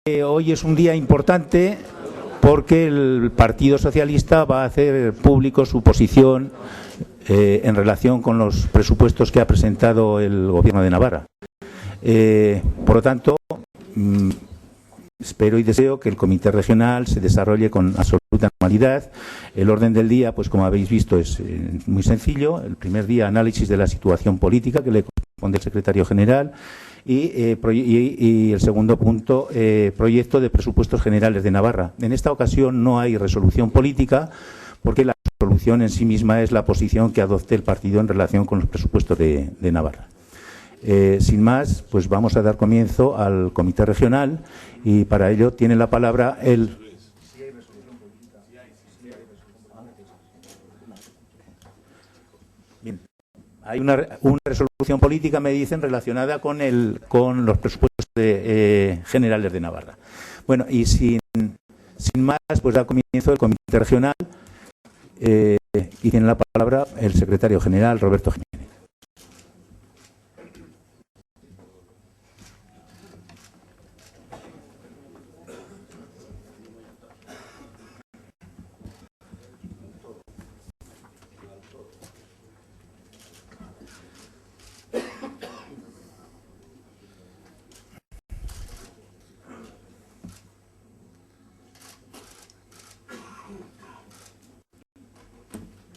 Hoy es un día importante porque el Partido Socialista va a hacer público su posición en relación con los presupuestos que ha presentado el Gobierno de Navarra. Por lo tanto, espero y deseo que el Comité Regional se desarrolle con absoluta normalidad. El orden del día, pues como habéis visto, es muy sencillo. El primer día, análisis de la situación política que le corresponde al Secretario General. Y el segundo punto, proyecto de presupuestos generales de Navarra. En esta ocasión no hay resolución política porque la resolución en sí misma es la posición que adopte el partido en relación con los presupuestos de Navarra. Sin más, pues vamos a dar comienzo al Comité Regional y para ello tiene la palabra el... Bien. Hay una resolución política, me dicen, relacionada con los presupuestos generales de Navarra. Bueno, y sin más, pues da comienzo el Comité Regional y tiene la palabra el Secretario General, Roberto Jiménez.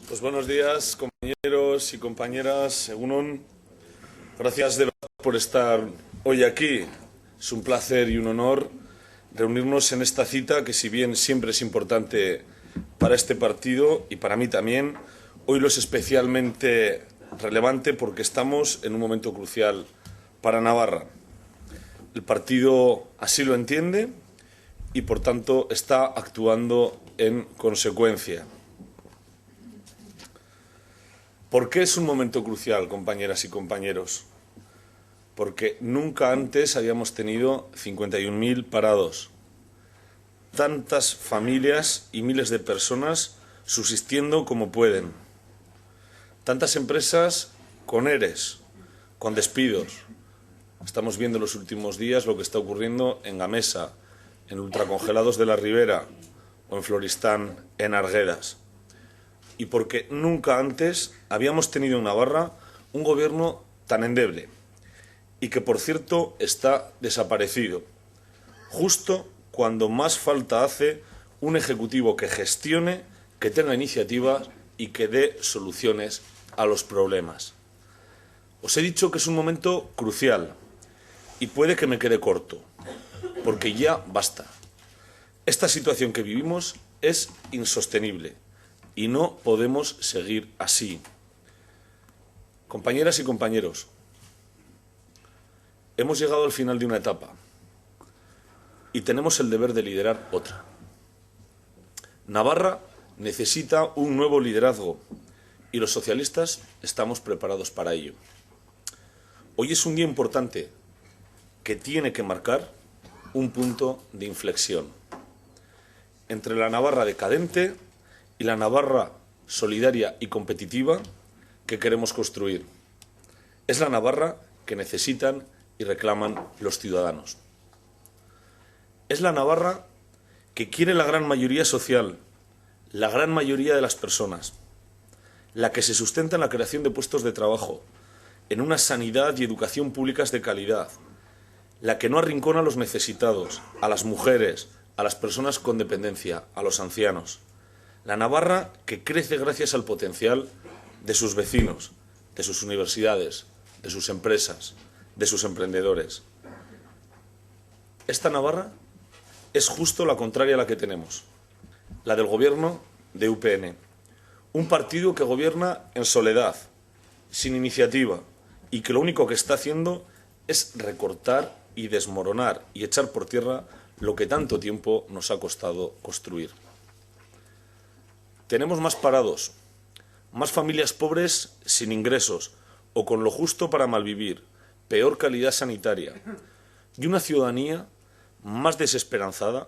Pues buenos días, compañeros y compañeras. Egunon, gracias de verdad por estar hoy aquí. Es un placer y un honor reunirnos en esta cita que, si bien siempre es importante para este partido y para mí también, hoy lo es especialmente relevante porque estamos en un momento crucial para Navarra. El partido así lo entiende y, por tanto, está actuando en consecuencia. ¿Por qué es un momento crucial, compañeras y compañeros? Porque nunca antes habíamos tenido 51.000 parados, tantas familias y miles de personas subsistiendo como pueden, tantas empresas con ERES, con despidos. Estamos viendo en los últimos días lo que está ocurriendo en Gamesa, en Ultracongelados de la Ribera o en Floristán, en Arguedas. Y porque nunca antes habíamos tenido en Navarra un gobierno tan endeble y que, por cierto, está desaparecido, justo cuando más falta hace un ejecutivo que gestione, que tenga iniciativas y que dé soluciones a los problemas. Os he dicho que es un momento crucial y puede que me quede corto, porque ya basta. Esta situación que vivimos es insostenible. Y no podemos seguir así. Compañeras y compañeros, hemos llegado al final de una etapa y tenemos el deber de liderar otra. Navarra necesita un nuevo liderazgo y los socialistas estamos preparados para ello. Hoy es un día importante que tiene que marcar un punto de inflexión entre la Navarra decadente y la Navarra solidaria y competitiva que queremos construir. Es la Navarra que necesitan y reclaman los ciudadanos. Es la Navarra que quiere la gran mayoría social, la gran mayoría de las personas, la que se sustenta en la creación de puestos de trabajo, en una sanidad y educación públicas de calidad, la que no arrincona a los necesitados, a las mujeres, a las personas con dependencia, a los ancianos. La Navarra que crece gracias al potencial de sus vecinos, de sus universidades, de sus empresas, de sus emprendedores. Esta Navarra es justo la contraria a la que tenemos, la del gobierno de UPN, un partido que gobierna en soledad, sin iniciativa, y que lo único que está haciendo es recortar y desmoronar y echar por tierra lo que tanto tiempo nos ha costado construir. Tenemos más parados, más familias pobres sin ingresos o con lo justo para malvivir, peor calidad sanitaria y una ciudadanía más desesperanzada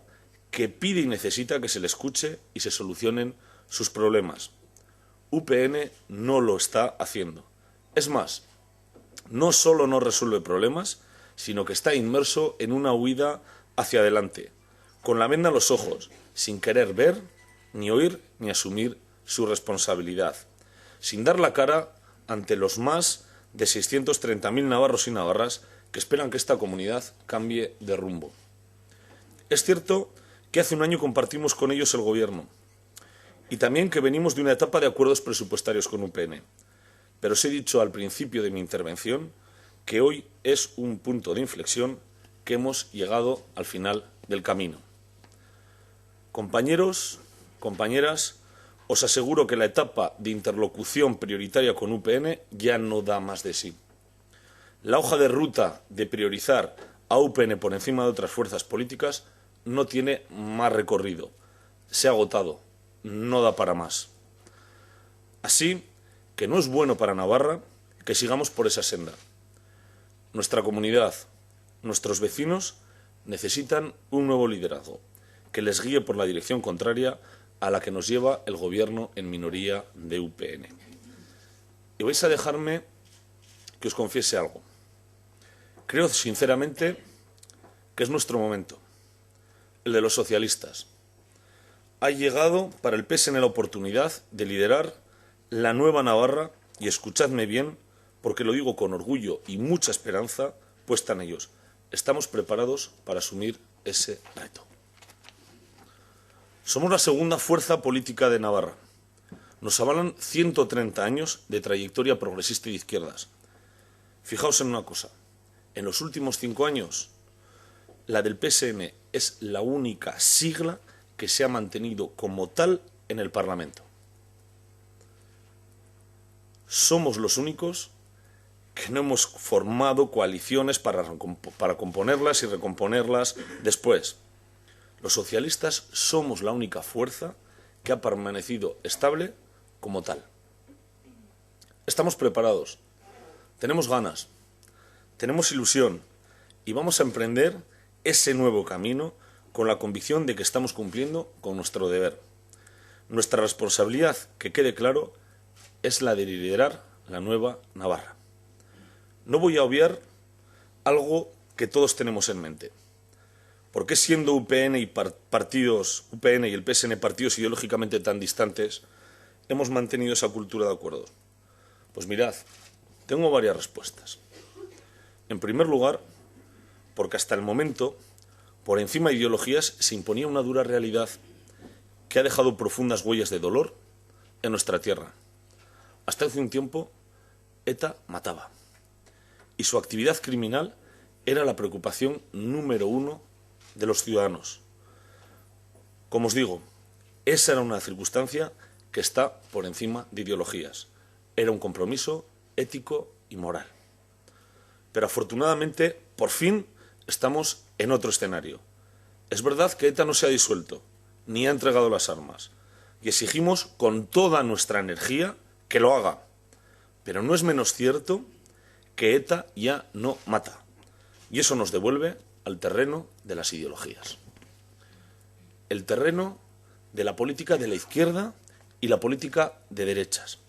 que pide y necesita que se le escuche y se solucionen sus problemas. UPN no lo está haciendo. Es más, no solo no resuelve problemas, sino que está inmerso en una huida hacia adelante, con la venda en los ojos, sin querer ver, ni oír, ni asumir su responsabilidad, sin dar la cara ante los más de 630.000 navarros y navarras que esperan que esta comunidad cambie de rumbo. Es cierto que hace un año compartimos con ellos el gobierno y también que venimos de una etapa de acuerdos presupuestarios con UPN, pero os he dicho al principio de mi intervención que hoy es un punto de inflexión, que hemos llegado al final del camino. Compañeros, compañeras, os aseguro que la etapa de interlocución prioritaria con UPN ya no da más de sí. La hoja de ruta de priorizar a UPN por encima de otras fuerzas políticas no tiene más recorrido. Se ha agotado, no da para más. Así que no es bueno para Navarra que sigamos por esa senda. Nuestra comunidad, nuestros vecinos, necesitan un nuevo liderazgo que les guíe por la dirección contraria a la que nos lleva el gobierno en minoría de UPN. Y vais a dejarme que os confiese algo. Creo sinceramente que es nuestro momento, el de los socialistas. Ha llegado para el PSN la oportunidad de liderar la nueva Navarra, y escuchadme bien, porque lo digo con orgullo y mucha esperanza puesta en ellos. Estamos preparados para asumir ese reto. Somos la segunda fuerza política de Navarra. Nos avalan 130 años de trayectoria progresista y de izquierdas. Fijaos en una cosa. En los últimos 5 años, la del PSN es la única sigla que se ha mantenido como tal en el Parlamento. Somos los únicos que no hemos formado coaliciones para componerlas y recomponerlas después. Los socialistas somos la única fuerza que ha permanecido estable como tal. Estamos preparados, tenemos ganas, tenemos ilusión y vamos a emprender ese nuevo camino con la convicción de que estamos cumpliendo con nuestro deber. Nuestra responsabilidad, que quede claro, es la de liderar la nueva Navarra. No voy a obviar algo que todos tenemos en mente. ¿Por qué siendo UPN y el PSN partidos ideológicamente tan distantes hemos mantenido esa cultura de acuerdo? Pues mirad, tengo varias respuestas. En primer lugar, porque hasta el momento, por encima de ideologías, se imponía una dura realidad que ha dejado profundas huellas de dolor en nuestra tierra. Hasta hace un tiempo, ETA mataba. Y su actividad criminal era la preocupación número 1 de los ciudadanos. Como os digo, esa era una circunstancia que está por encima de ideologías. Era un compromiso ético y moral. Pero afortunadamente, por fin, estamos en otro escenario. Es verdad que ETA no se ha disuelto, ni ha entregado las armas, y exigimos con toda nuestra energía que lo haga. Pero no es menos cierto que ETA ya no mata, y eso nos devuelve al terreno de las ideologías. El terreno de la política de la izquierda y la política de derechas.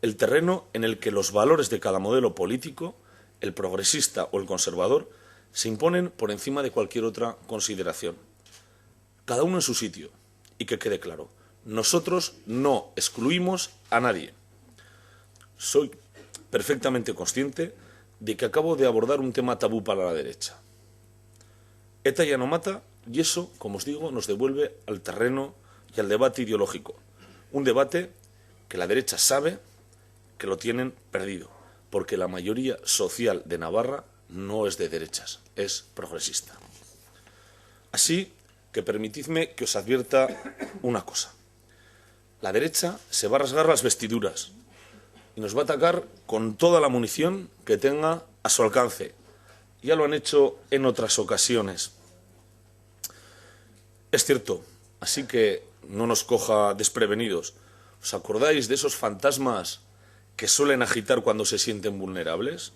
El terreno en el que los valores de cada modelo político, el progresista o el conservador, se imponen por encima de cualquier otra consideración. Cada uno en su sitio. Y que quede claro, nosotros no excluimos a nadie. Soy perfectamente consciente de que acabo de abordar un tema tabú para la derecha. ETA ya no mata y eso, como os digo, nos devuelve al terreno y al debate ideológico. Un debate que la derecha sabe que lo tienen perdido, porque la mayoría social de Navarra no es de derechas, es progresista. Así que permitidme que os advierta una cosa. La derecha se va a rasgar las vestiduras y nos va a atacar con toda la munición que tenga a su alcance. Ya lo han hecho en otras ocasiones. Es cierto, así que no nos coja desprevenidos. ¿Os acordáis de esos fantasmas que suelen agitar cuando se sienten vulnerables?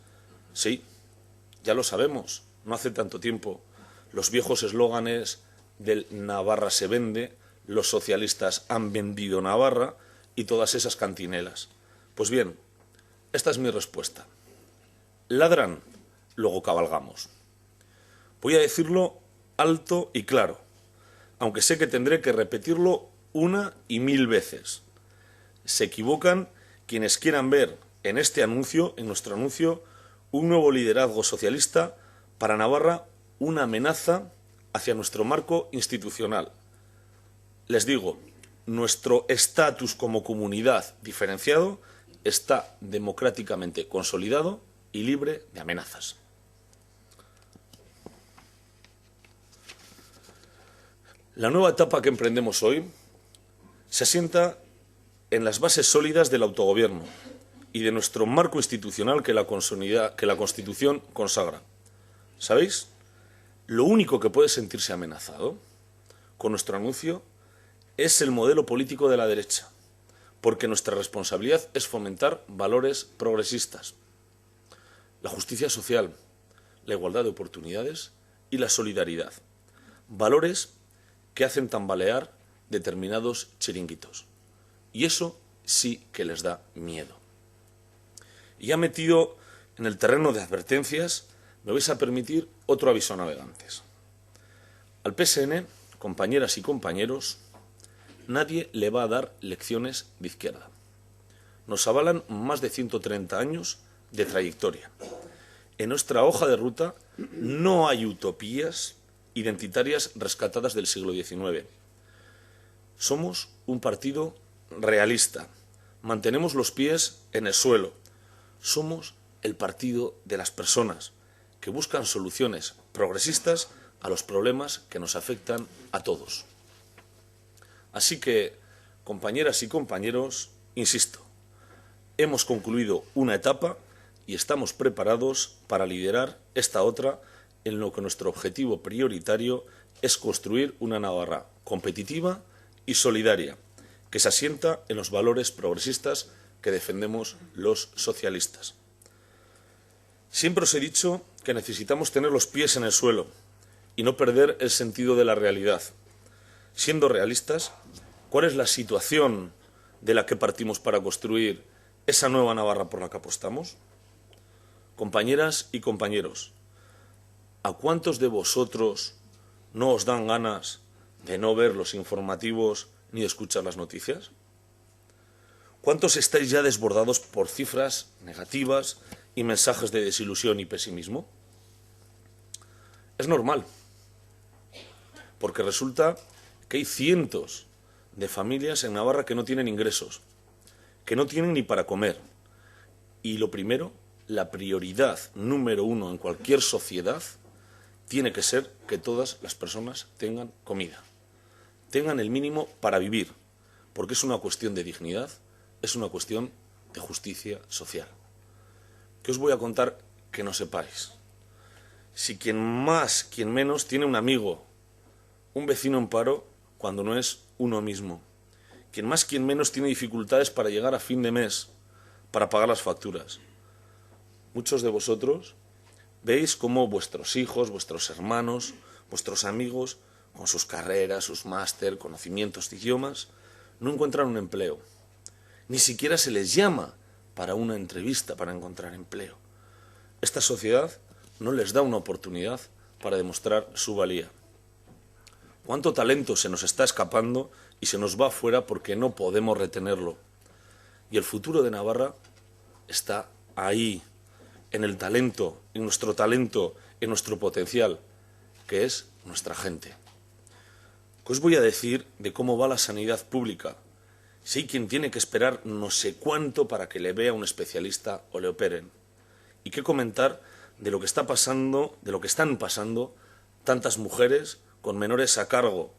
Sí, ya lo sabemos, no hace tanto tiempo. Los viejos eslóganes del Navarra se vende, los socialistas han vendido Navarra y todas esas cantinelas. Pues bien, esta es mi respuesta. Ladran, luego cabalgamos. Voy a decirlo alto y claro, aunque sé que tendré que repetirlo 1 y 1000 veces. Se equivocan quienes quieran ver en este anuncio, en nuestro anuncio, un nuevo liderazgo socialista para Navarra, una amenaza hacia nuestro marco institucional. Les digo, nuestro estatus como comunidad diferenciado está democráticamente consolidado y libre de amenazas. La nueva etapa que emprendemos hoy se asienta en las bases sólidas del autogobierno y de nuestro marco institucional que la Constitución consagra. ¿Sabéis? Lo único que puede sentirse amenazado con nuestro anuncio es el modelo político de la derecha, porque nuestra responsabilidad es fomentar valores progresistas, la justicia social, la igualdad de oportunidades y la solidaridad, valores que hacen tambalear determinados chiringuitos. Y eso sí que les da miedo. Y ya metido en el terreno de advertencias, me vais a permitir otro aviso a navegantes. Al PSN, compañeras y compañeros, nadie le va a dar lecciones de izquierda. Nos avalan más de 130 años de trayectoria. En nuestra hoja de ruta no hay utopías identitarias rescatadas del siglo XIX. Somos un partido realista. Mantenemos los pies en el suelo. Somos el partido de las personas que buscan soluciones progresistas a los problemas que nos afectan a todos. Así que, compañeras y compañeros, insisto, hemos concluido una etapa y estamos preparados para liderar esta otra, en lo que nuestro objetivo prioritario es construir una Navarra competitiva y solidaria, que se asienta en los valores progresistas que defendemos los socialistas. Siempre os he dicho que necesitamos tener los pies en el suelo y no perder el sentido de la realidad. Siendo realistas, ¿cuál es la situación de la que partimos para construir esa nueva Navarra por la que apostamos? Compañeras y compañeros, ¿a cuántos de vosotros no os dan ganas de no ver los informativos ni de escuchar las noticias? ¿Cuántos estáis ya desbordados por cifras negativas y mensajes de desilusión y pesimismo? Es normal, porque resulta que hay cientos de familias en Navarra que no tienen ingresos, que no tienen ni para comer. Y lo primero, la prioridad número 1 en cualquier sociedad tiene que ser que todas las personas tengan comida, tengan el mínimo para vivir, porque es una cuestión de dignidad, es una cuestión de justicia social. ¿Qué os voy a contar que no sepáis? Si quien más, quien menos, tiene un amigo, un vecino en paro, cuando no es uno mismo. Quien más, quien menos, tiene dificultades para llegar a fin de mes, para pagar las facturas. Muchos de vosotros veis cómo vuestros hijos, vuestros hermanos, vuestros amigos, con sus carreras, sus máster, conocimientos de idiomas, no encuentran un empleo. Ni siquiera se les llama para una entrevista para encontrar empleo. Esta sociedad no les da una oportunidad para demostrar su valía. ¿Cuánto talento se nos está escapando y se nos va afuera porque no podemos retenerlo? Y el futuro de Navarra está ahí, en el talento, en nuestro potencial, que es nuestra gente. ¿Qué os voy a decir de cómo va la sanidad pública? Si hay quien tiene que esperar no sé cuánto para que le vea un especialista o le operen. ¿Y qué comentar de lo que está pasando, de lo que están pasando tantas mujeres con menores a cargo,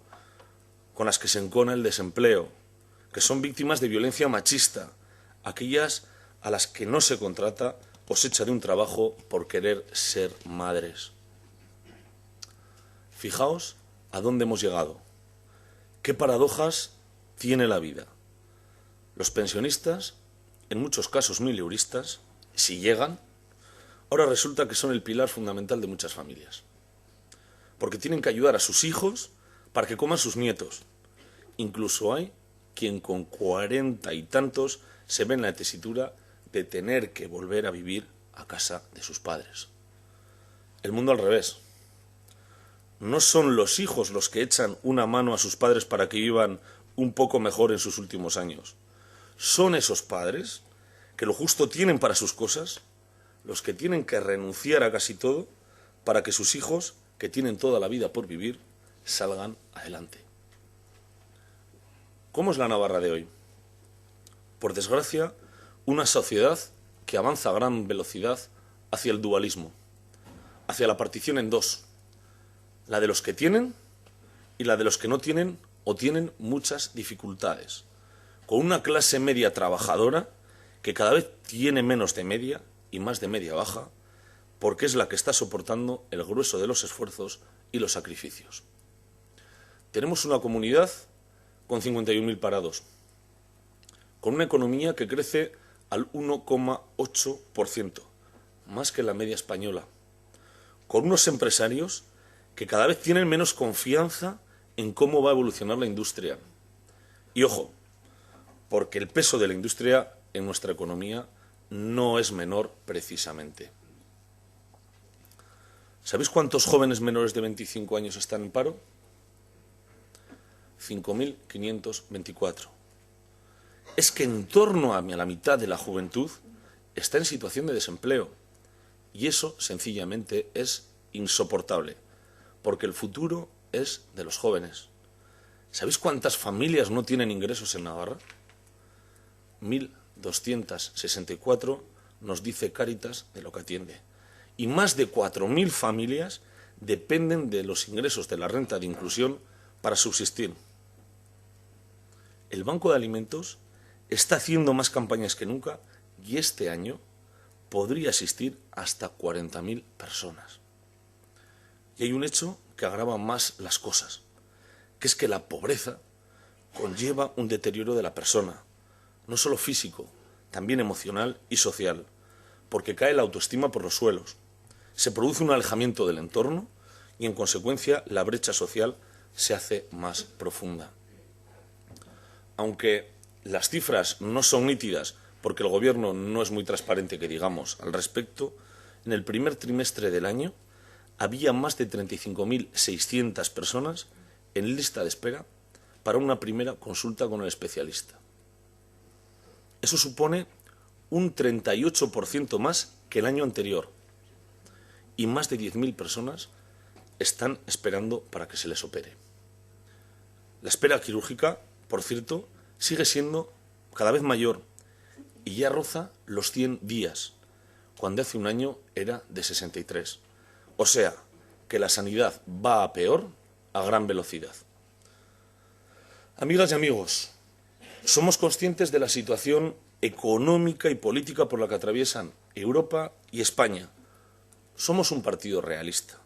con las que se encona el desempleo, que son víctimas de violencia machista, aquellas a las que no se contrata o se echa de un trabajo por querer ser madres? Fijaos a dónde hemos llegado. ¿Qué paradojas tiene la vida? Los pensionistas, en muchos casos mileuristas, si llegan, ahora resulta que son el pilar fundamental de muchas familias. Porque tienen que ayudar a sus hijos para que coman sus nietos. Incluso hay quien con 40 y tantos se ve en la tesitura de tener que volver a vivir a casa de sus padres. El mundo al revés. no son los hijos los que echan una mano a sus padres para que vivan un poco mejor en sus últimos años. Son esos padres que lo justo tienen para sus cosas, los que tienen que renunciar a casi todo para que sus hijos, que tienen toda la vida por vivir, salgan adelante. ¿Cómo es la Navarra de hoy? Por desgracia, una sociedad que avanza a gran velocidad hacia el dualismo, hacia la partición en dos, la de los que tienen y la de los que no tienen o tienen muchas dificultades, con una clase media trabajadora que cada vez tiene menos de media y más de media baja, porque es la que está soportando el grueso de los esfuerzos y los sacrificios. Tenemos una comunidad con 51.000 parados, con una economía que crece al 1,8%, más que la media española, con unos empresarios que cada vez tienen menos confianza en cómo va a evolucionar la industria. Y ojo, porque el peso de la industria en nuestra economía no es menor precisamente. ¿Sabéis cuántos jóvenes menores de 25 años están en paro? 5.524. Es que en torno a la mitad de la juventud está en situación de desempleo. Y eso, sencillamente, es insoportable, porque el futuro es de los jóvenes. ¿Sabéis cuántas familias no tienen ingresos en Navarra? 1.264 nos dice Cáritas de lo que atiende. Y más de 4.000 familias dependen de los ingresos de la renta de inclusión para subsistir. El Banco de Alimentos está haciendo más campañas que nunca y este año podría asistir hasta 40.000 personas. Y hay un hecho que agrava más las cosas, que es que la pobreza conlleva un deterioro de la persona, no solo físico, también emocional y social, porque cae la autoestima por los suelos, se produce un alejamiento del entorno y, en consecuencia, la brecha social se hace más profunda. Aunque las cifras no son nítidas, porque el Gobierno no es muy transparente, que digamos, al respecto, en el primer trimestre del año había más de 35.600 personas en lista de espera para una primera consulta con el especialista. Eso supone un 38% más que el año anterior y más de 10.000 personas están esperando para que se les opere. La espera quirúrgica, por cierto, sigue siendo cada vez mayor y ya roza los 100 días, cuando hace un año era de 63. O sea, que la sanidad va a peor a gran velocidad. Amigas y amigos, somos conscientes de la situación económica y política por la que atraviesan Europa y España. Somos un partido realista,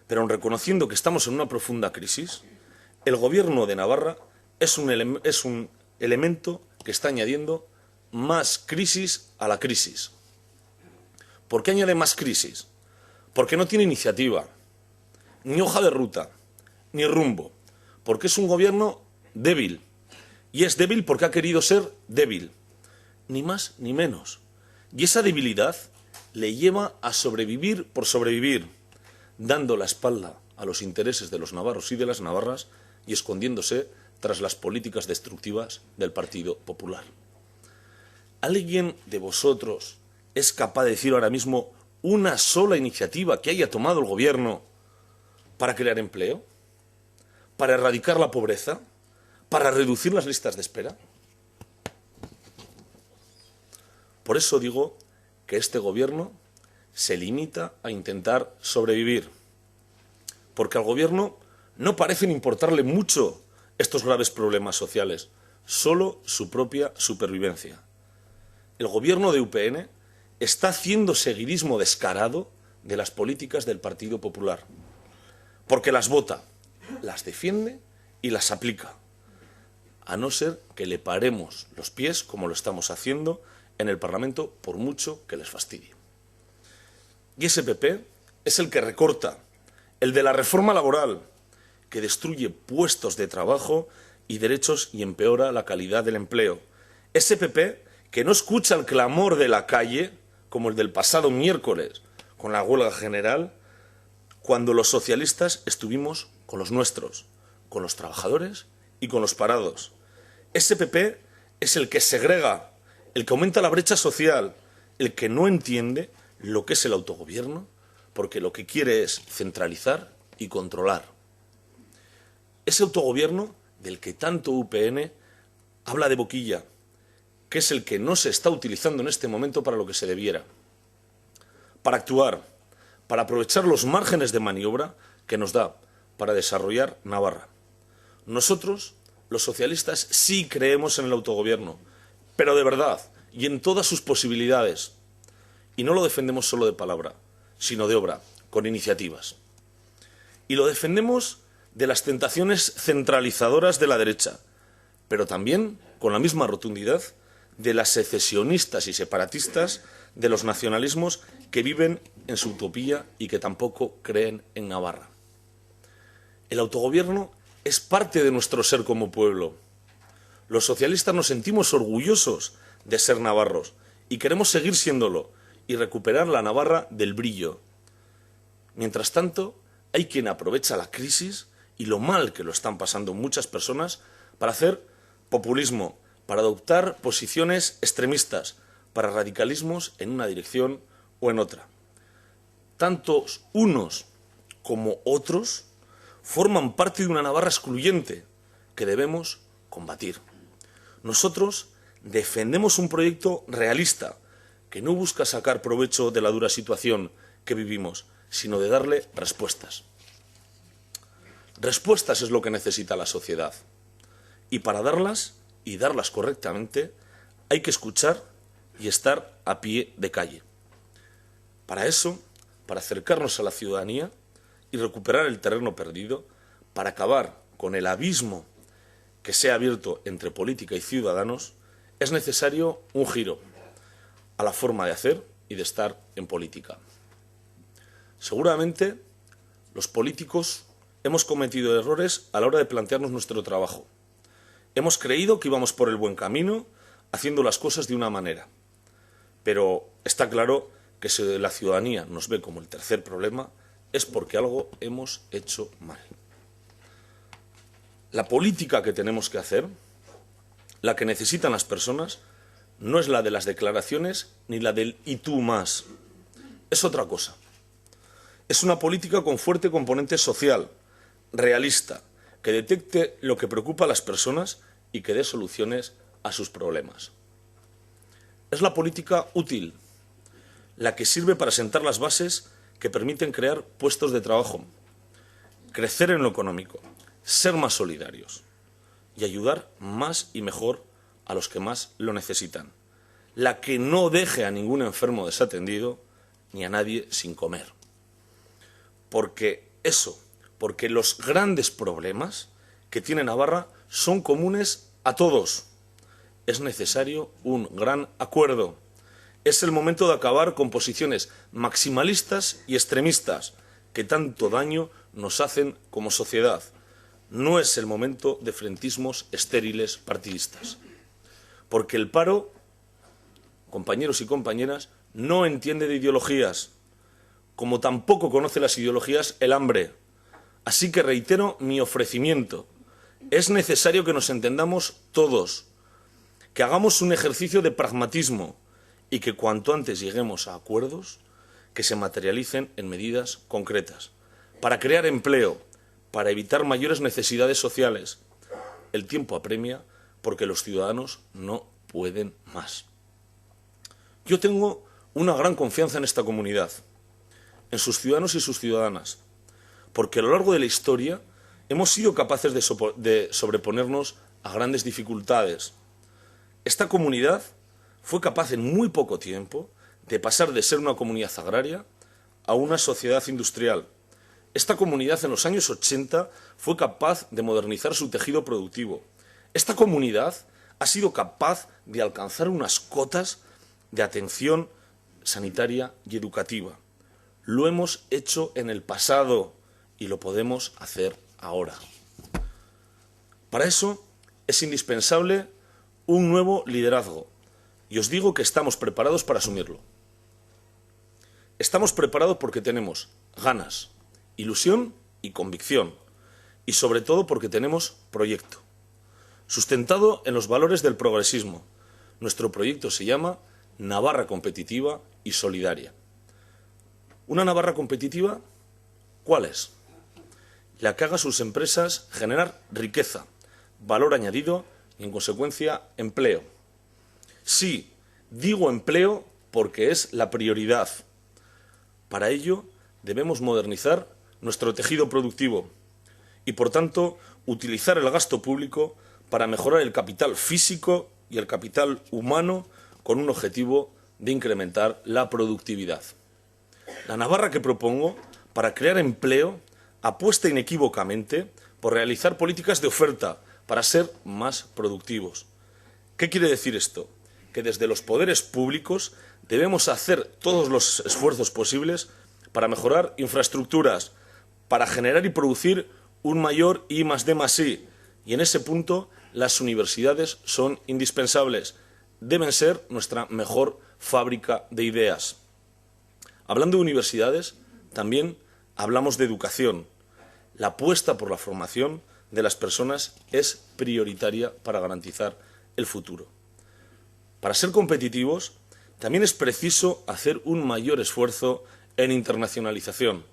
pero aun reconociendo que estamos en una profunda crisis, el Gobierno de Navarra es un elemento que está añadiendo más crisis a la crisis. ¿Por qué añade más crisis? Porque no tiene iniciativa, ni hoja de ruta, ni rumbo, porque es un gobierno débil, y es débil porque ha querido ser débil, ni más ni menos. Y esa debilidad le lleva a sobrevivir por sobrevivir, dando la espalda a los intereses de los navarros y de las navarras y escondiéndose tras las políticas destructivas del Partido Popular. ¿Alguien de vosotros es capaz de decir ahora mismo una sola iniciativa que haya tomado el Gobierno para crear empleo? ¿Para erradicar la pobreza? ¿Para reducir las listas de espera? Por eso digo que este Gobierno se limita a intentar sobrevivir, porque al Gobierno no parecen importarle mucho estos graves problemas sociales, solo su propia supervivencia. El Gobierno de UPN está haciendo seguidismo descarado de las políticas del Partido Popular, porque las vota, las defiende y las aplica, a no ser que le paremos los pies, como lo estamos haciendo en el Parlamento, por mucho que les fastidie. Y ese PP es el que recorta, el de la reforma laboral, que destruye puestos de trabajo y derechos y empeora la calidad del empleo. Ese PP que no escucha el clamor de la calle, como el del pasado miércoles con la huelga general, cuando los socialistas estuvimos con los nuestros, con los trabajadores y con los parados. Ese PP es el que segrega, el que aumenta la brecha social, el que no entiende lo que es el autogobierno, porque lo que quiere es centralizar y controlar. Ese autogobierno del que tanto UPN habla de boquilla, que es el que no se está utilizando en este momento para lo que se debiera. Para actuar, para aprovechar los márgenes de maniobra que nos da para desarrollar Navarra. Nosotros, los socialistas, sí creemos en el autogobierno, pero de verdad, y en todas sus posibilidades. Y no lo defendemos solo de palabra, sino de obra, con iniciativas. Y lo defendemos de las tentaciones centralizadoras de la derecha, pero también, con la misma rotundidad, de las secesionistas y separatistas de los nacionalismos que viven en su utopía y que tampoco creen en Navarra. El autogobierno es parte de nuestro ser como pueblo. Los socialistas nos sentimos orgullosos de ser navarros y queremos seguir siéndolo y recuperar la Navarra del brillo. Mientras tanto, hay quien aprovecha la crisis y lo mal que lo están pasando muchas personas para hacer populismo, para adoptar posiciones extremistas, para radicalismos en una dirección o en otra. Tantos unos como otros forman parte de una Navarra excluyente que debemos combatir. Nosotros defendemos un proyecto realista que no busca sacar provecho de la dura situación que vivimos, sino de darle respuestas. Respuestas es lo que necesita la sociedad. Y para darlas, y darlas correctamente, hay que escuchar y estar a pie de calle. Para eso, para acercarnos a la ciudadanía y recuperar el terreno perdido, para acabar con el abismo que se ha abierto entre política y ciudadanos, es necesario un giro a la forma de hacer y de estar en política. Seguramente los políticos hemos cometido errores a la hora de plantearnos nuestro trabajo. Hemos creído que íbamos por el buen camino, haciendo las cosas de una manera. Pero está claro que si la ciudadanía nos ve como el tercer problema, es porque algo hemos hecho mal. La política que tenemos que hacer, la que necesitan las personas, no es la de las declaraciones ni la del «y tú más». Es otra cosa. Es una política con fuerte componente social, realista, que detecte lo que preocupa a las personas y que dé soluciones a sus problemas. Es la política útil, la que sirve para sentar las bases que permiten crear puestos de trabajo, crecer en lo económico, ser más solidarios y ayudar más y mejor a los que más lo necesitan. La que no deje a ningún enfermo desatendido ni a nadie sin comer. Porque los grandes problemas que tiene Navarra son comunes a todos. Es necesario un gran acuerdo. Es el momento de acabar con posiciones maximalistas y extremistas que tanto daño nos hacen como sociedad. No es el momento de frentismos estériles partidistas. Porque el paro, compañeros y compañeras, no entiende de ideologías, como tampoco conoce las ideologías el hambre. Así que reitero mi ofrecimiento. Es necesario que nos entendamos todos, que hagamos un ejercicio de pragmatismo y que cuanto antes lleguemos a acuerdos que se materialicen en medidas concretas, para crear empleo, para evitar mayores necesidades sociales. El tiempo apremia porque los ciudadanos no pueden más. Yo tengo una gran confianza en esta comunidad, en sus ciudadanos y sus ciudadanas, porque a lo largo de la historia hemos sido capaces de sobreponernos a grandes dificultades. Esta comunidad fue capaz en muy poco tiempo de pasar de ser una comunidad agraria a una sociedad industrial. Esta comunidad en los años 80 fue capaz de modernizar su tejido productivo. Esta comunidad ha sido capaz de alcanzar unas cotas de atención sanitaria y educativa. Lo hemos hecho en el pasado y lo podemos hacer ahora. Para eso es indispensable un nuevo liderazgo y os digo que estamos preparados para asumirlo. Estamos preparados porque tenemos ganas, ilusión y convicción, y sobre todo porque tenemos proyecto, sustentado en los valores del progresismo. Nuestro proyecto se llama Navarra competitiva y solidaria. ¿Una Navarra competitiva? ¿Cuál es? La que haga a sus empresas generar riqueza, valor añadido y, en consecuencia, empleo. Sí, digo empleo porque es la prioridad. Para ello, debemos modernizar nuestro tejido productivo y, por tanto, utilizar el gasto público para mejorar el capital físico y el capital humano con un objetivo de incrementar la productividad. La Navarra que propongo para crear empleo apuesta inequívocamente por realizar políticas de oferta para ser más productivos. ¿Qué quiere decir esto? Que desde los poderes públicos debemos hacer todos los esfuerzos posibles para mejorar infraestructuras, para generar y producir un mayor I+D+I. Y en ese punto las universidades son indispensables. Deben ser nuestra mejor fábrica de ideas. Hablando de universidades, también hablamos de educación. La apuesta por la formación de las personas es prioritaria para garantizar el futuro. Para ser competitivos, también es preciso hacer un mayor esfuerzo en internacionalización.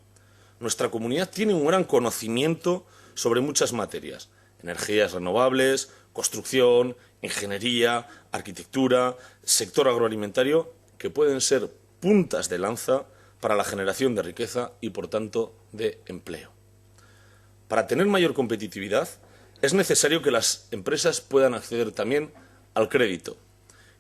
Nuestra comunidad tiene un gran conocimiento sobre muchas materias: energías renovables, construcción, ingeniería, arquitectura, sector agroalimentario, que pueden ser puntas de lanza para la generación de riqueza y, por tanto, de empleo. Para tener mayor competitividad, es necesario que las empresas puedan acceder también al crédito.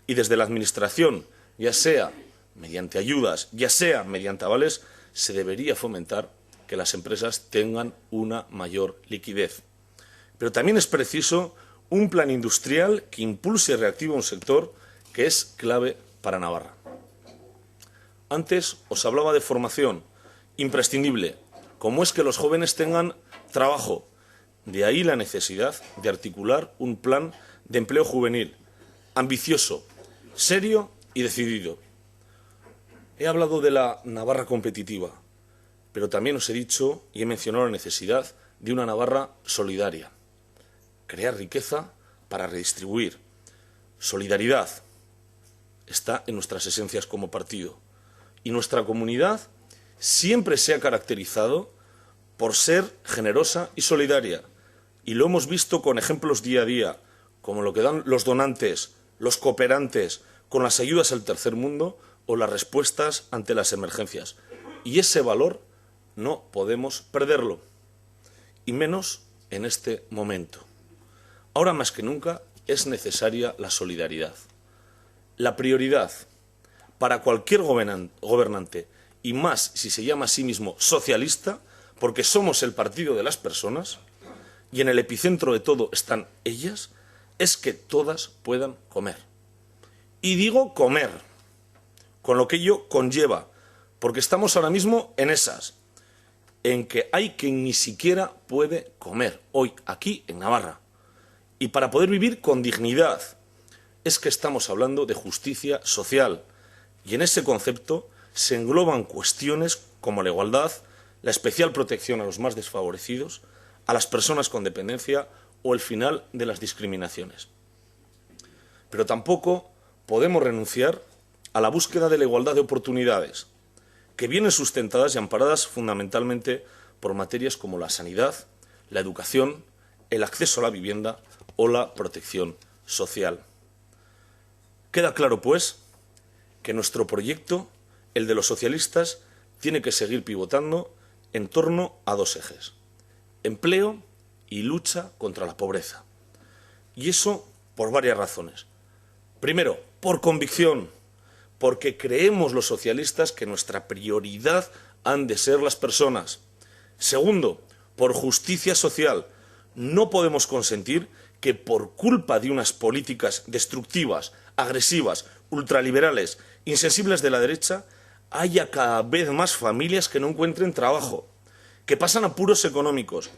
Y desde la Administración, ya sea mediante ayudas, ya sea mediante avales, se debería fomentar que las empresas tengan una mayor liquidez. Pero también es preciso un plan industrial que impulse y reactive un sector que es clave para Navarra. Antes os hablaba de formación, imprescindible, como es que los jóvenes tengan trabajo. De ahí la necesidad de articular un plan de empleo juvenil, ambicioso, serio y decidido. He hablado de la Navarra competitiva, pero también os he dicho y he mencionado la necesidad de una Navarra solidaria. Crear riqueza para redistribuir. Solidaridad está en nuestras esencias como partido. Y nuestra comunidad siempre se ha caracterizado por ser generosa y solidaria. Y lo hemos visto con ejemplos día a día, como lo que dan los donantes, los cooperantes, con las ayudas al tercer mundo o las respuestas ante las emergencias. Y ese valor no podemos perderlo, y menos en este momento. Ahora más que nunca es necesaria la solidaridad. La prioridad para cualquier gobernante, y más si se llama a sí mismo socialista, porque somos el partido de las personas, y en el epicentro de todo están ellas, es que todas puedan comer. Y digo comer, con lo que ello conlleva, porque estamos ahora mismo en esas, en que hay quien ni siquiera puede comer, hoy, aquí en Navarra. Y para poder vivir con dignidad, es que estamos hablando de justicia social. Y en ese concepto se engloban cuestiones como la igualdad, la especial protección a los más desfavorecidos, a las personas con dependencia o el final de las discriminaciones. Pero tampoco podemos renunciar a la búsqueda de la igualdad de oportunidades, que vienen sustentadas y amparadas fundamentalmente por materias como la sanidad, la educación, el acceso a la vivienda o la protección social. Queda claro, pues, que nuestro proyecto, el de los socialistas, tiene que seguir pivotando en torno a dos ejes: empleo y lucha contra la pobreza. Y eso por varias razones. Primero, por convicción, porque creemos los socialistas que nuestra prioridad han de ser las personas. Segundo, por justicia social. No podemos consentir que por culpa de unas políticas destructivas, agresivas, ultraliberales, insensibles de la derecha, haya cada vez más familias que no encuentren trabajo, que pasan apuros económicos,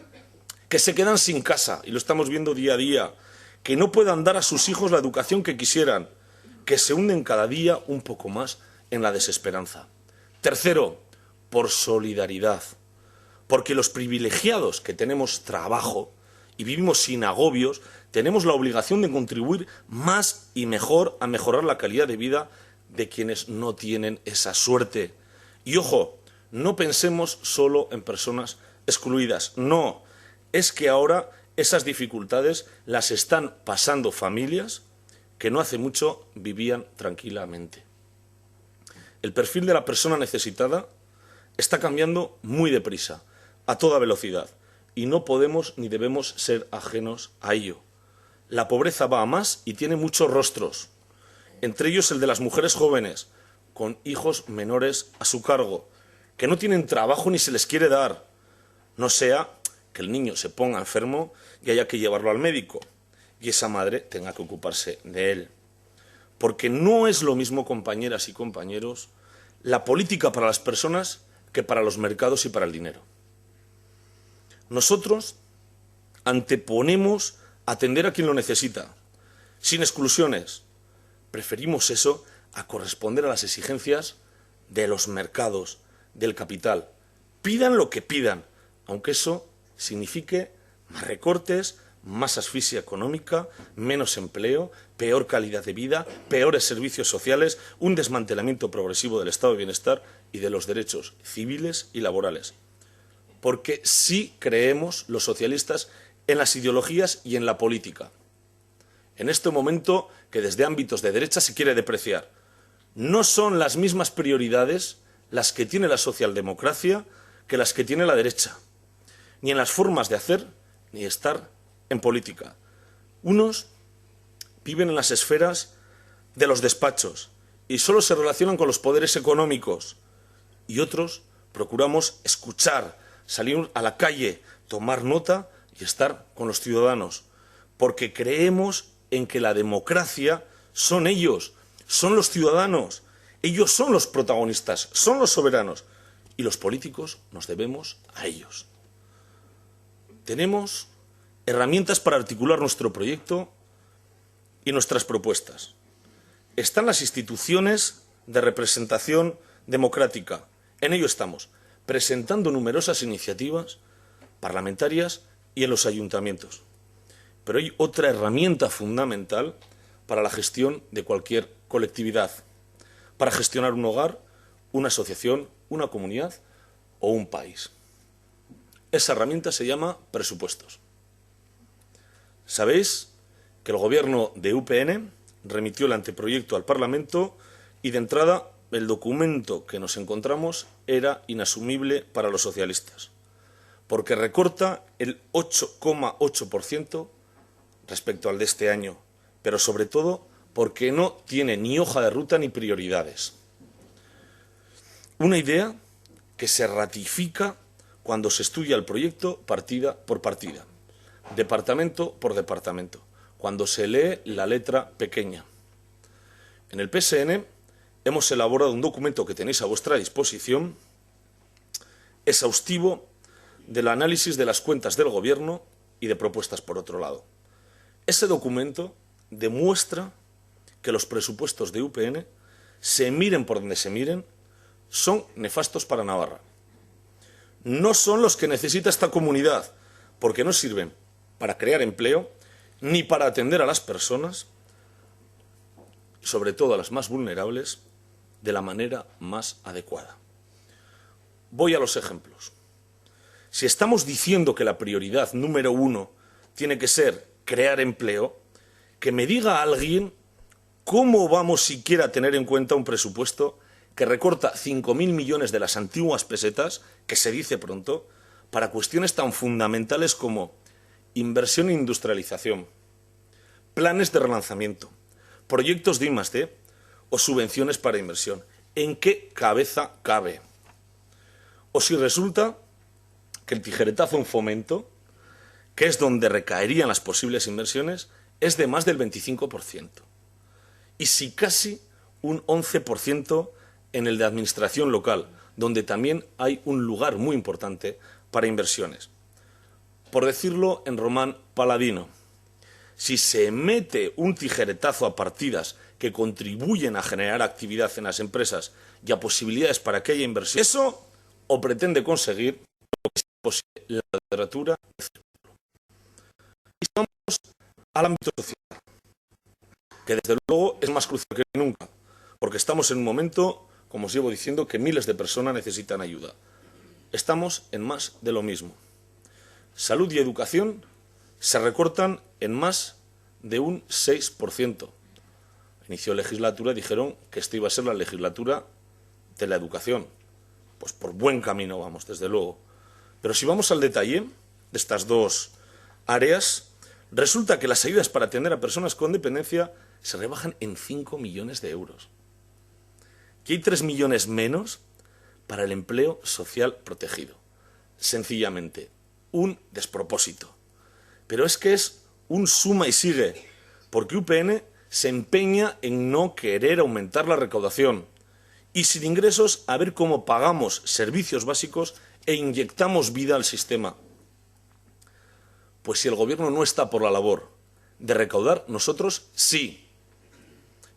que se quedan sin casa, y lo estamos viendo día a día, que no puedan dar a sus hijos la educación que quisieran, que se hunden cada día un poco más en la desesperanza. Tercero, por solidaridad, Porque los privilegiados que tenemos trabajo y vivimos sin agobios, tenemos la obligación de contribuir más y mejor a mejorar la calidad de vida de quienes no tienen esa suerte. Y ojo, no pensemos solo en personas excluidas. No, es que ahora esas dificultades las están pasando familias que no hace mucho vivían tranquilamente. El perfil de la persona necesitada está cambiando muy deprisa, a toda velocidad, y no podemos ni debemos ser ajenos a ello. La pobreza va a más y tiene muchos rostros, entre ellos el de las mujeres jóvenes, con hijos menores a su cargo, que no tienen trabajo ni se les quiere dar, no sea que el niño se ponga enfermo y haya que llevarlo al médico, y esa madre tenga que ocuparse de él. Porque no es lo mismo, compañeras y compañeros, la política para las personas que para los mercados y para el dinero. Nosotros anteponemos atender a quien lo necesita, sin exclusiones. Preferimos eso a corresponder a las exigencias de los mercados, del capital. Pidan lo que pidan, aunque eso signifique más recortes, más asfixia económica, menos empleo, peor calidad de vida, peores servicios sociales, un desmantelamiento progresivo del estado de bienestar y de los derechos civiles y laborales. Porque sí creemos los socialistas en las ideologías y en la política. En este momento que desde ámbitos de derecha se quiere depreciar. No son las mismas prioridades las que tiene la socialdemocracia que las que tiene la derecha, ni en las formas de hacer ni estar en política. Unos viven en las esferas de los despachos y solo se relacionan con los poderes económicos, y otros procuramos escuchar, salir a la calle, tomar nota y estar con los ciudadanos, porque creemos en que la democracia son ellos, son los ciudadanos, ellos son los protagonistas, son los soberanos, y los políticos nos debemos a ellos. Tenemos herramientas para articular nuestro proyecto y nuestras propuestas. Están las instituciones de representación democrática. En ello estamos, presentando numerosas iniciativas parlamentarias y en los ayuntamientos. Pero hay otra herramienta fundamental para la gestión de cualquier colectividad, para gestionar un hogar, una asociación, una comunidad o un país. Esa herramienta se llama presupuestos. Sabéis que el gobierno de UPN remitió el anteproyecto al Parlamento y de entrada el documento que nos encontramos era inasumible para los socialistas, porque recorta el 8,8% respecto al de este año, pero sobre todo porque no tiene ni hoja de ruta ni prioridades. Una idea que se ratifica cuando se estudia el proyecto partida por partida, departamento por departamento, cuando se lee la letra pequeña. En el PSN hemos elaborado un documento que tenéis a vuestra disposición, exhaustivo del análisis de las cuentas del Gobierno y de propuestas por otro lado. Ese documento demuestra que los presupuestos de UPN, se miren por donde se miren, son nefastos para Navarra. No son los que necesita esta comunidad, porque no sirven para crear empleo, ni para atender a las personas, y sobre todo a las más vulnerables, de la manera más adecuada. Voy a los ejemplos. Si estamos diciendo que la prioridad número 1 tiene que ser crear empleo, que me diga alguien cómo vamos siquiera a tener en cuenta un presupuesto que recorta 5.000 millones de las antiguas pesetas, que se dice pronto, para cuestiones tan fundamentales como inversión e industrialización, planes de relanzamiento, proyectos de I+D o subvenciones para inversión. ¿En qué cabeza cabe? O si resulta que el tijeretazo en fomento, que es donde recaerían las posibles inversiones, es de más del 25%. Y si casi un 11% en el de administración local, donde también hay un lugar muy importante para inversiones. Por decirlo en román paladino, si se mete un tijeretazo a partidas que contribuyen a generar actividad en las empresas y a posibilidades para que haya inversión, eso o pretende conseguir lo que posible la cuadratura del círculo. Y vamos al ámbito social, que desde luego es más crucial que nunca, porque estamos en un momento, como os llevo diciendo, que miles de personas necesitan ayuda. Estamos en más de lo mismo. Salud y educación se recortan en más de un 6%. A inicio de legislatura dijeron que esta iba a ser la legislatura de la educación. Pues por buen camino vamos, desde luego. Pero si vamos al detalle de estas dos áreas, resulta que las ayudas para atender a personas con dependencia se rebajan en 5 millones de euros. Que hay 3 millones menos para el empleo social protegido. Sencillamente, un despropósito. Pero es que es un suma y sigue, porque UPN se empeña en no querer aumentar la recaudación y sin ingresos a ver cómo pagamos servicios básicos e inyectamos vida al sistema. Pues si el Gobierno no está por la labor de recaudar, nosotros sí.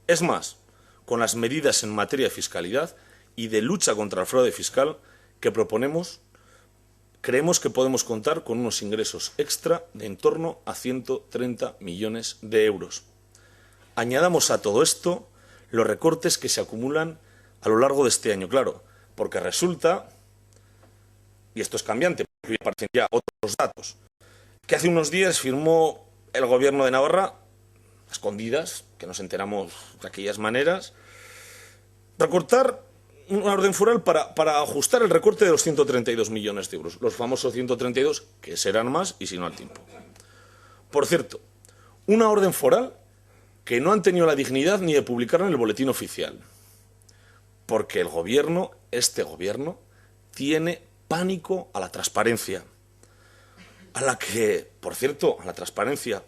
Es más, con las medidas en materia de fiscalidad y de lucha contra el fraude fiscal que proponemos, creemos que podemos contar con unos ingresos extra de en torno a 130 millones de euros. Añadamos a todo esto los recortes que se acumulan a lo largo de este año, claro, porque resulta, y esto es cambiante, porque hoy aparecen ya otros datos, que hace unos días firmó el Gobierno de Navarra, a escondidas, que nos enteramos de aquellas maneras, recortar una orden foral para ajustar el recorte de los 132 millones de euros, los famosos 132, que serán más y si no al tiempo. Por cierto, una orden foral que no han tenido la dignidad ni de publicarla en el boletín oficial, porque el Gobierno, este Gobierno, tiene pánico a la transparencia, a la que, por cierto, a la transparencia,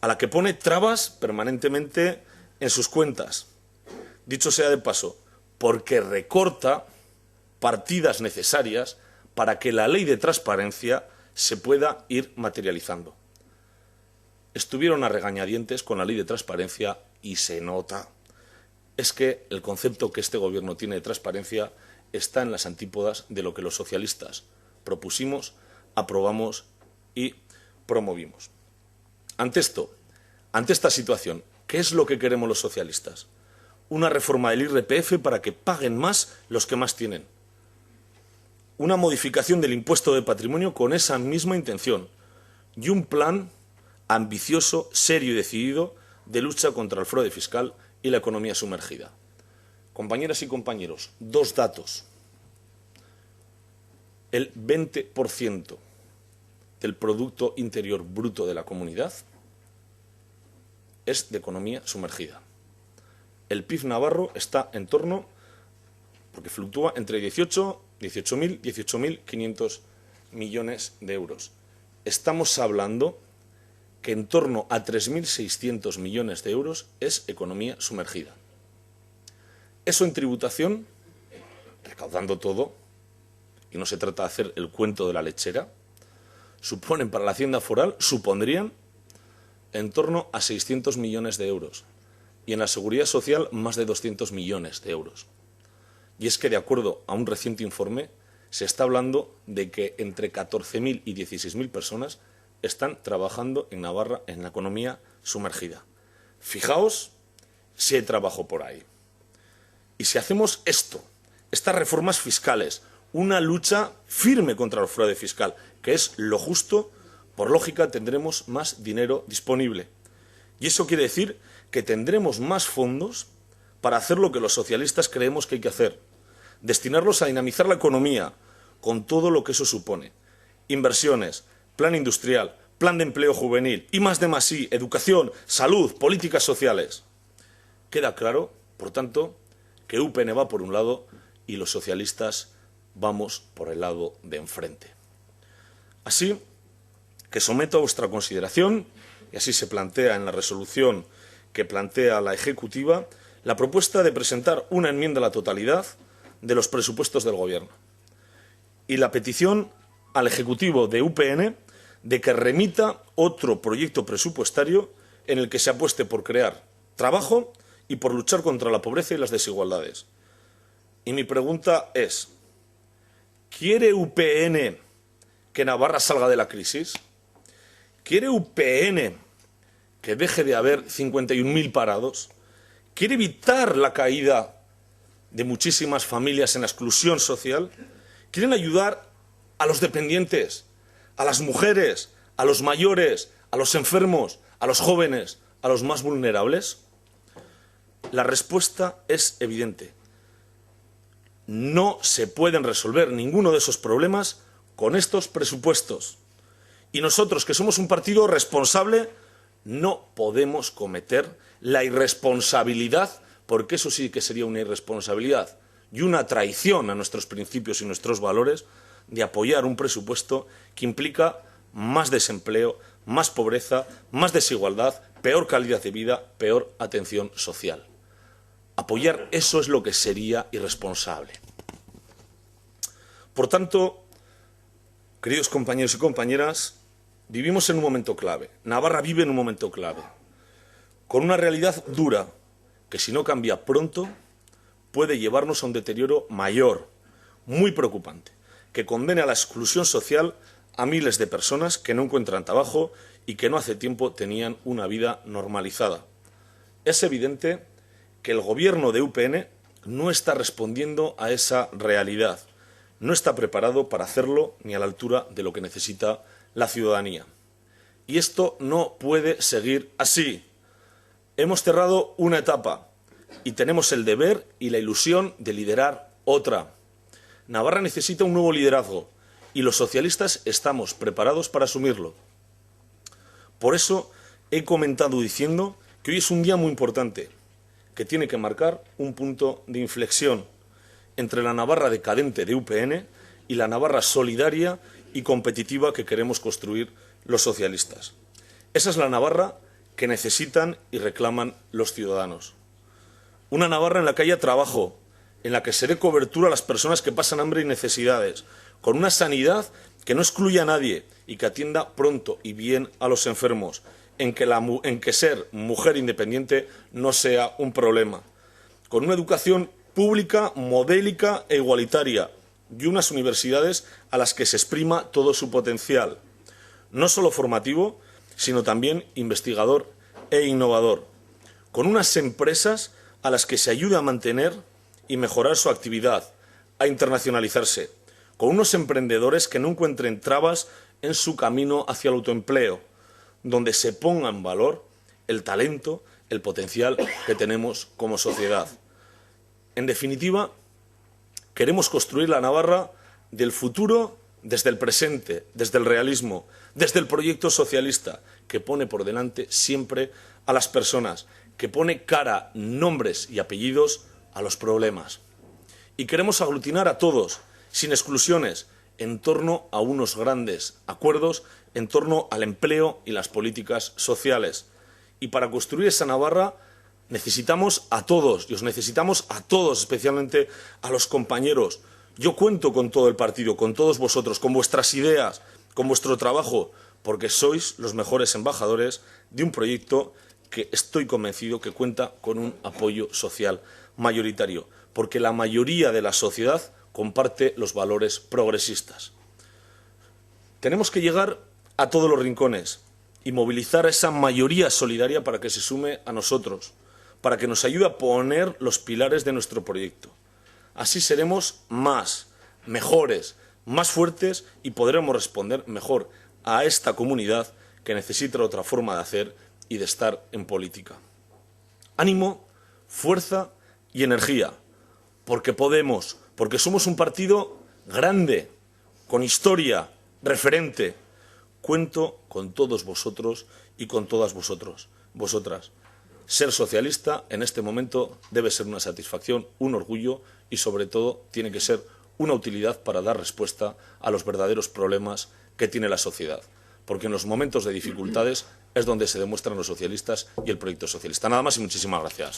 a la que pone trabas permanentemente en sus cuentas. Dicho sea de paso, porque recorta partidas necesarias para que la ley de transparencia se pueda ir materializando. Estuvieron a regañadientes con la ley de transparencia y se nota. Es que el concepto que este Gobierno tiene de transparencia está en las antípodas de lo que los socialistas propusimos, aprobamos y promovimos. Ante esta situación, ¿qué es lo que queremos los socialistas? Una reforma del IRPF para que paguen más los que más tienen. Una modificación del impuesto de patrimonio con esa misma intención. Y un plan ambicioso, serio y decidido de lucha contra el fraude fiscal y la economía sumergida. Compañeras y compañeros, dos datos. El 20% del Producto Interior Bruto de la comunidad es de economía sumergida. El PIB navarro está en torno, porque fluctúa entre 18.500 millones de euros. Estamos hablando que en torno a 3.600 millones de euros es economía sumergida. Eso en tributación, recaudando todo, y no se trata de hacer el cuento de la lechera, suponen para la Hacienda Foral, supondrían en torno a 600 millones de euros. Y en la Seguridad Social más de 200 millones de euros. Y es que, de acuerdo a un reciente informe, se está hablando de que entre 14.000 y 16.000 personas están trabajando en Navarra en la economía sumergida. Fijaos si hay trabajo por ahí. Y si hacemos esto, estas reformas fiscales, una lucha firme contra el fraude fiscal, que es lo justo, por lógica tendremos más dinero disponible. Y eso quiere decir que tendremos más fondos para hacer lo que los socialistas creemos que hay que hacer. Destinarlos a dinamizar la economía, con todo lo que eso supone. Inversiones, plan industrial, plan de empleo juvenil, I+D+I, educación, salud, políticas sociales. Queda claro, por tanto, que UPN va por un lado y los socialistas vamos por el lado de enfrente. Así que someto a vuestra consideración, y así se plantea en la resolución que plantea la Ejecutiva, la propuesta de presentar una enmienda a la totalidad de los presupuestos del Gobierno y la petición al Ejecutivo de UPN de que remita otro proyecto presupuestario en el que se apueste por crear trabajo y por luchar contra la pobreza y las desigualdades. Y mi pregunta es, ¿quiere UPN que Navarra salga de la crisis? ¿Quiere UPN que deje de haber 51.000 parados? ¿Quiere evitar la caída de muchísimas familias en la exclusión social? ¿Quieren ayudar a los dependientes, a las mujeres, a los mayores, a los enfermos, a los jóvenes, a los más vulnerables? La respuesta es evidente. No se pueden resolver ninguno de esos problemas con estos presupuestos. Y nosotros, que somos un partido responsable, no podemos cometer la irresponsabilidad, porque eso sí que sería una irresponsabilidad y una traición a nuestros principios y nuestros valores, de apoyar un presupuesto que implica más desempleo, más pobreza, más desigualdad, peor calidad de vida, peor atención social. Apoyar eso es lo que sería irresponsable. Por tanto, queridos compañeros y compañeras, vivimos en un momento clave. Navarra vive en un momento clave, con una realidad dura que, si no cambia pronto, puede llevarnos a un deterioro mayor, muy preocupante, que condene a la exclusión social a miles de personas que no encuentran trabajo y que no hace tiempo tenían una vida normalizada. Es evidente que el gobierno de UPN no está respondiendo a esa realidad, no está preparado para hacerlo ni a la altura de lo que necesita la ciudadanía. Y esto no puede seguir así. Hemos cerrado una etapa y tenemos el deber y la ilusión de liderar otra. Navarra necesita un nuevo liderazgo y los socialistas estamos preparados para asumirlo. Por eso he comentado diciendo que hoy es un día muy importante, que tiene que marcar un punto de inflexión entre la Navarra decadente de UPN y la Navarra solidaria y competitiva que queremos construir los socialistas. Esa es la Navarra que necesitan y reclaman los ciudadanos. Una Navarra en la que haya trabajo, en la que se dé cobertura a las personas que pasan hambre y necesidades, con una sanidad que no excluya a nadie y que atienda pronto y bien a los enfermos, en que ser mujer independiente no sea un problema, con una educación pública, modélica e igualitaria y unas universidades a las que se exprima todo su potencial, no solo formativo, sino también investigador e innovador, con unas empresas a las que se ayude a mantener y mejorar su actividad, a internacionalizarse, con unos emprendedores que no encuentren trabas en su camino hacia el autoempleo, donde se ponga en valor el talento, el potencial que tenemos como sociedad. En definitiva, queremos construir la Navarra del futuro desde el presente, desde el realismo, desde el proyecto socialista, que pone por delante siempre a las personas, que pone cara, nombres y apellidos a los problemas. Y queremos aglutinar a todos, sin exclusiones, en torno a unos grandes acuerdos, en torno al empleo y las políticas sociales. Y para construir esa Navarra necesitamos a todos, y os necesitamos a todos, especialmente a los compañeros. Yo cuento con todo el partido, con todos vosotros, con vuestras ideas, con vuestro trabajo, porque sois los mejores embajadores de un proyecto que estoy convencido que cuenta con un apoyo social mayoritario, porque la mayoría de la sociedad comparte los valores progresistas. Tenemos que llegar a todos los rincones y movilizar a esa mayoría solidaria para que se sume a nosotros, para que nos ayude a poner los pilares de nuestro proyecto. Así seremos más, mejores, más fuertes y podremos responder mejor a esta comunidad que necesita otra forma de hacer y de estar en política. Ánimo, fuerza y energía, porque podemos, porque somos un partido grande, con historia, referente. Cuento con todos vosotros y con todas vosotras. Ser socialista en este momento debe ser una satisfacción, un orgullo y, sobre todo, tiene que ser una utilidad para dar respuesta a los verdaderos problemas que tiene la sociedad. Porque en los momentos de dificultades es donde se demuestran los socialistas y el proyecto socialista. Nada más y muchísimas gracias.